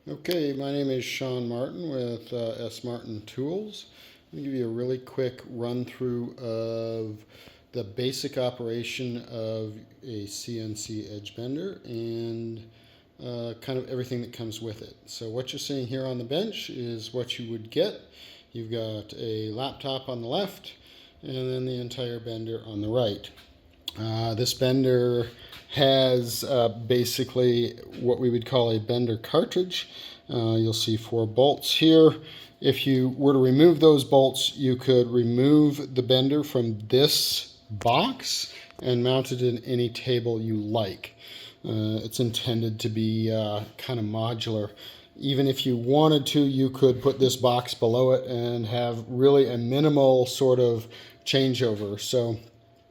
Okay, my name is Sean Martin with S. Martin Tools. I'm going to give you a really quick run through of the basic operation of a CNC Edge Bender and kind of everything that comes with it. So what you're seeing here on the bench is what you would get. You've got a laptop on the left and then the entire bender on the right. This bender has basically what we would call a bender cartridge. You'll see 4 bolts here. If you were to remove those bolts, you could remove the bender from this box and mount it in any table you like. It's intended to be kind of modular. Even if you wanted to, you could put this box below it and have really a minimal sort of changeover. So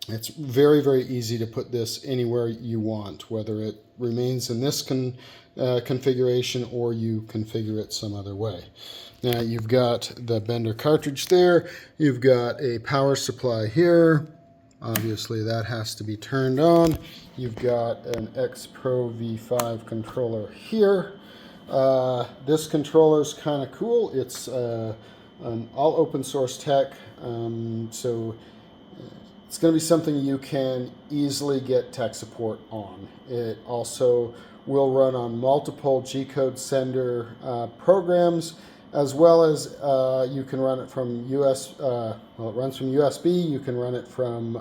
it's very, very easy to put this anywhere you want, whether it remains in this configuration or you configure it some other way. Now you've got the bender cartridge there, you've got a power supply here, obviously that has to be turned on. You've got an X Pro V5 controller here. This controller is kind of cool. It's an all open source tech, so it's going to be something you can easily get tech support on. It also will run on multiple G-code sender programs, as well as you can run it from it runs from USB, you can run it from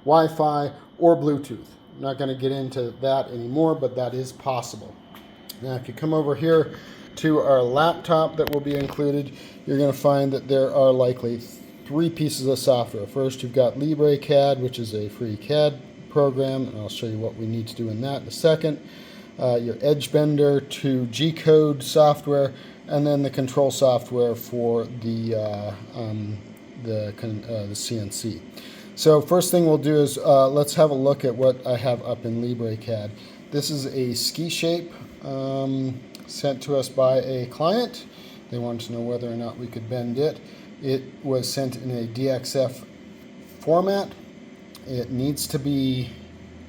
Wi-Fi or Bluetooth. I'm not going to get into that anymore, but that is possible. Now, if you come over here to our laptop that will be included, you're going to find that there are likely 3 pieces of software. First, you've got LibreCAD, which is a free CAD program, and I'll show you what we need to do in that in a second. Your Edge Bender to G-code software, and then the control software for the CNC. So first thing we'll do is let's have a look at what I have up in LibreCAD. This is a ski shape sent to us by a client. They wanted to know whether or not we could bend it. It was sent in a DXF format. It needs to be,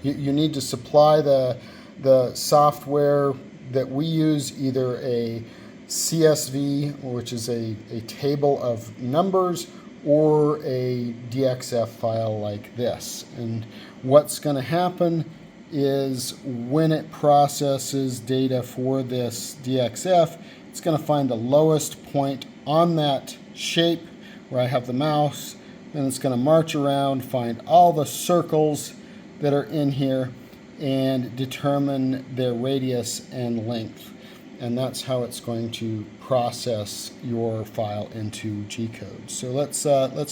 you need to supply the software that we use, either a CSV, which is a table of numbers, or a DXF file like this. And what's going to happen is when it processes data for this DXF, it's going to find the lowest point on that shape where I have the mouse, and it's going to march around, find all the circles that are in here and determine their radius and length. And that's how it's going to process your file into G-code. So let's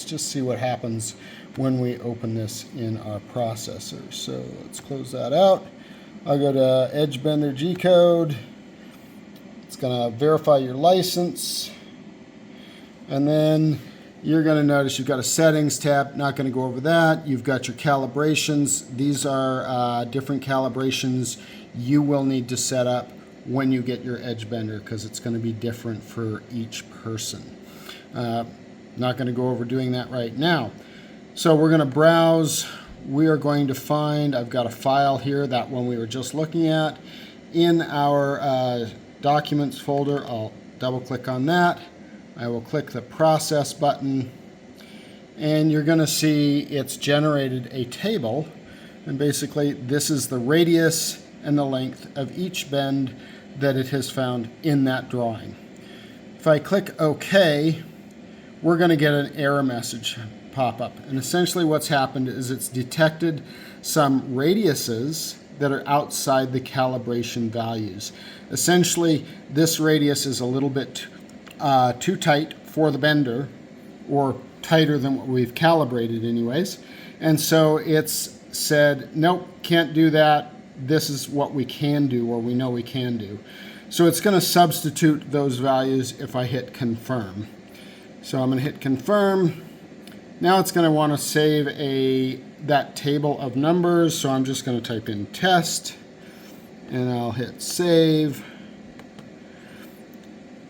just see what happens when we open this in our processor. So let's close that out. I'll go to Edge Bender G-code. It's going to verify your license. And then you're going to notice you've got a settings tab. Not going to go over that. You've got your calibrations. These are different calibrations you will need to set up when you get your Edge Bender, because it's going to be different for each person. Not going to go over doing that right now. So we're going to browse. We are going to find, I've got a file here, that one we were just looking at, in our documents folder. I'll double click on that. I will click the process button, and you're going to see it's generated a table, and basically this is the radius and the length of each bend that it has found in that drawing. If I click OK, we're going to get an error message pop up, and essentially what's happened is it's detected some radiuses that are outside the calibration values. Essentially, this radius is a little bit too tight for the bender, or tighter than what we've calibrated anyways. And so it's said, nope, can't do that. This is what we can do, or we know we can do. So it's going to substitute those values if I hit confirm. So I'm going to hit confirm. Now it's going to want to save that table of numbers. So I'm just going to type in test, and I'll hit save.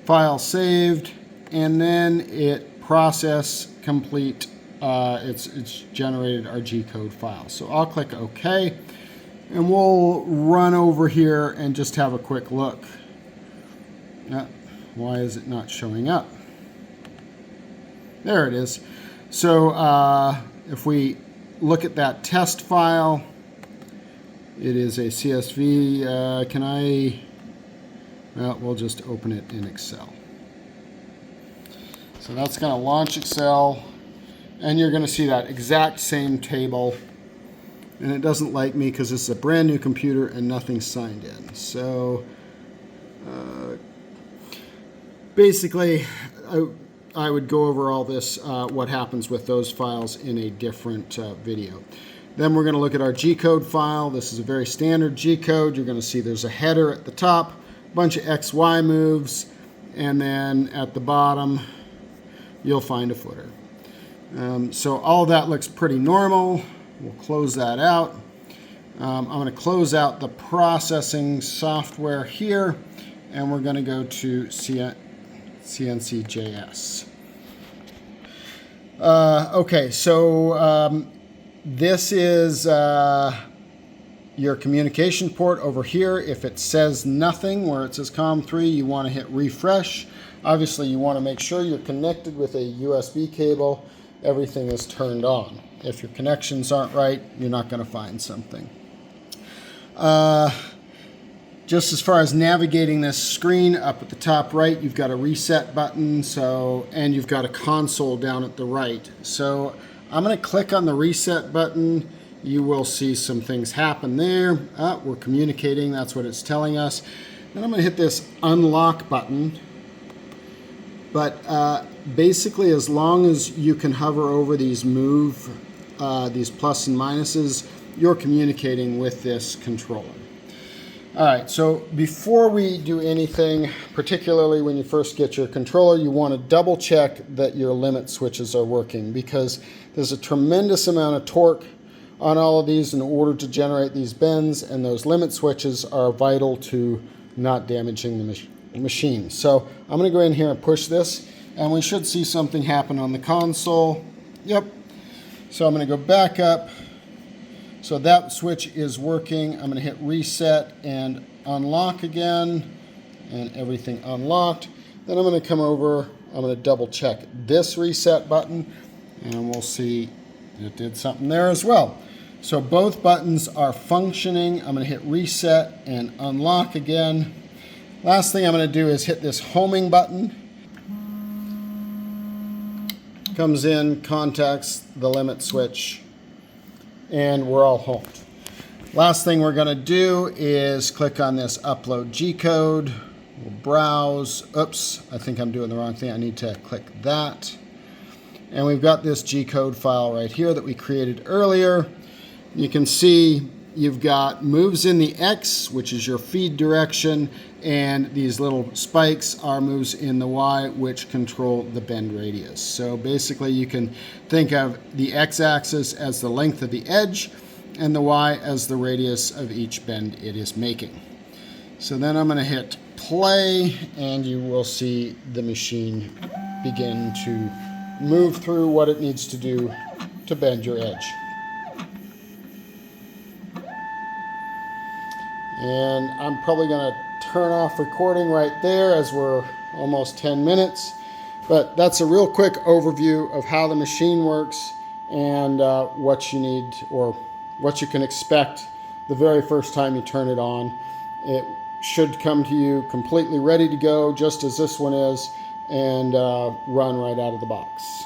File saved, and then it process complete. It's generated our G-code file. So I'll click OK, and we'll run over here and just have a quick look. Why is it not showing up? There it is. So if we look at that test file, it is a CSV. Well, we'll just open it in Excel. So that's going to launch Excel, and you're going to see that exact same table. And it doesn't like me because it's a brand new computer and nothing's signed in. So basically, I would go over all this, what happens with those files in a different video. Then we're going to look at our G-code file. This is a very standard G-code. You're going to see there's a header at the top, a bunch of XY moves, and then at the bottom, you'll find a footer. So all that looks pretty normal. We'll close that out. I'm going to close out the processing software here, and we're going to go to CNC.js. Okay, so this is your communication port over here. If it says nothing, where it says COM3, you want to hit refresh. Obviously, you want to make sure you're connected with a USB cable. Everything is turned on. If your connections aren't right, you're not going to find something. Just as far as navigating this screen, up at the top right, you've got a reset button, and you've got a console down at the right. So I'm going to click on the reset button. You will see some things happen there. We're communicating, that's what it's telling us. Then I'm going to hit this unlock button. But basically, as long as you can hover over these these plus and minuses, you're communicating with this controller. All right, so before we do anything, particularly when you first get your controller, you want to double check that your limit switches are working, because there's a tremendous amount of torque on all of these in order to generate these bends, and those limit switches are vital to not damaging the machine. So I'm going to go in here and push this, and we should see something happen on the console. Yep. So I'm going to go back up. So that switch is working. I'm going to hit reset and unlock again, and everything unlocked. Then I'm going to come over, I'm going to double check this reset button, and we'll see it did something there as well. So both buttons are functioning. I'm going to hit reset and unlock again. Last thing I'm going to do is hit this homing button. Comes in, contacts the limit switch, and we're all homed. Last thing we're going to do is click on this upload G-code. We'll browse. Oops, I think I'm doing the wrong thing. I need to click that. And we've got this G-code file right here that we created earlier. You can see you've got moves in the X, which is your feed direction, and these little spikes are moves in the Y, which control the bend radius. So basically you can think of the X-axis as the length of the edge, and the Y as the radius of each bend it is making. So then I'm going to hit play, and you will see the machine begin to move through what it needs to do to bend your edge. And I'm probably going to turn off recording right there, as we're almost 10 minutes. But that's a real quick overview of how the machine works, and what you need, or what you can expect the very first time you turn it on. It should come to you completely ready to go, just as this one is, and run right out of the box.